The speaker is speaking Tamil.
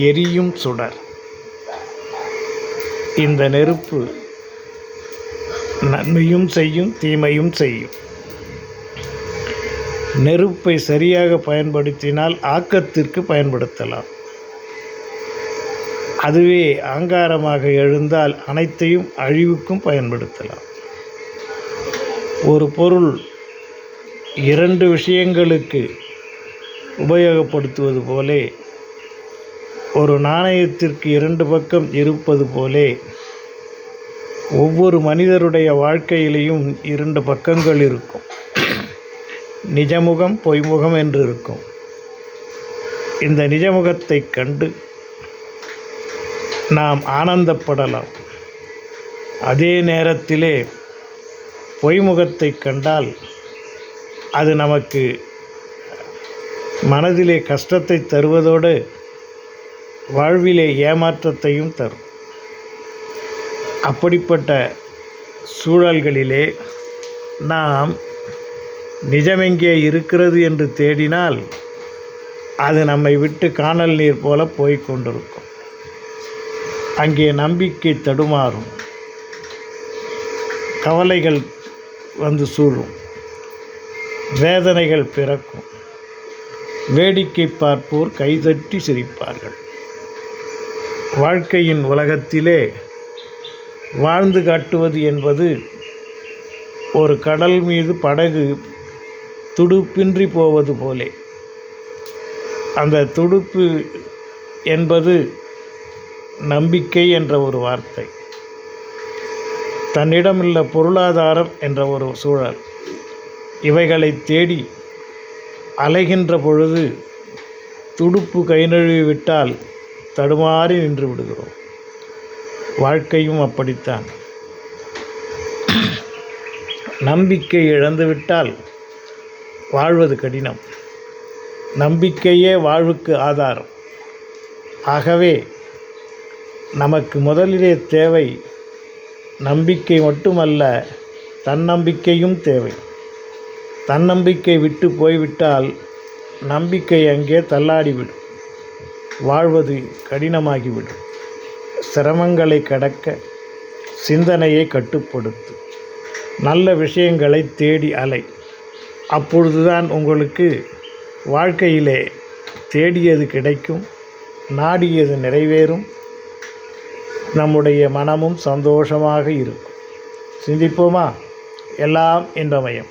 எரியும் சுடர். இந்த நெருப்பு நன்மையும் செய்யும், தீமையும் செய்யும். நெருப்பை சரியாக பயன்படுத்தினால் ஆக்கத்திற்கு பயன்படுத்தலாம். அதுவே அகங்காரமாக எழுந்தால் அனைத்தையும் அழிவுக்கும் பயன்படுத்தலாம். ஒரு பொருள் இரண்டு விஷயங்களுக்கு உபயோகப்படுத்துவது போலே, ஒரு நாணயத்திற்கு இரண்டு பக்கம் இருப்பது போலே, ஒவ்வொரு மனிதருடைய வாழ்க்கையிலையும் இரண்டு பக்கங்கள் இருக்கும். நிஜமுகம், பொய்முகம் என்று இருக்கும். இந்த நிஜமுகத்தை கண்டு நாம் ஆனந்தப்படலாம். அதே நேரத்திலே பொய்முகத்தை கண்டால் அது நமக்கு மனதிலே கஷ்டத்தை தருவதோடு வாழ்விலே ஏமாற்றத்தையும் தரும். அப்படிப்பட்ட சூழல்களிலே நாம் நிஜமெங்கே இருக்கிறது என்று தேடினால் அது நம்மை விட்டு கானல் நீர் போல போய்கொண்டிருக்கும். அங்கே நம்பிக்கை தடுமாறும், கவலைகள் வந்து சூழும், வேதனைகள் பிறக்கும். வேடிக்கை பார்ப்போர் கைதட்டி சிரிப்பார்கள். வாழ்க்கையின் உலகத்திலே வாழ்ந்து காட்டுவது என்பது ஒரு கடல் மீது படகு துடுப்பின்றி போவது போலே. அந்த துடுப்பு என்பது நம்பிக்கை என்ற ஒரு வார்த்தை. தன்னிடமுள்ள பொருளாதாரம் என்ற ஒரு சூழல், இவைகளை தேடி அலைகின்ற பொழுது துடுப்பு கை நழுவி விட்டால் தடுமாறி நின்று விடுகிறோம். வாழ்க்கையும் அப்படித்தான். நம்பிக்கை இழந்துவிட்டால் வாழ்வது கடினம். நம்பிக்கையே வாழ்வுக்கு ஆதாரம். ஆகவே நமக்கு முதலிலே தேவை நம்பிக்கை மட்டுமல்ல, தன்னம்பிக்கையும் தேவை. தன்னம்பிக்கை விட்டு போய்விட்டால் நம்பிக்கை அங்கே தள்ளாடிவிடும். வாழ்வது கடினமாகிவிடும். சிரமங்களை கடக்க சிந்தனையை கட்டுப்படுத்து. நல்ல விஷயங்களை தேடி அலை. அப்பொழுதுதான் உங்களுக்கு வாழ்க்கையிலே தேடியது கிடைக்கும், நாடியது நிறைவேறும், நம்முடைய மனமும் சந்தோஷமாக இருக்கும். சிந்திப்போமா? எல்லாம் இன்பமயம்.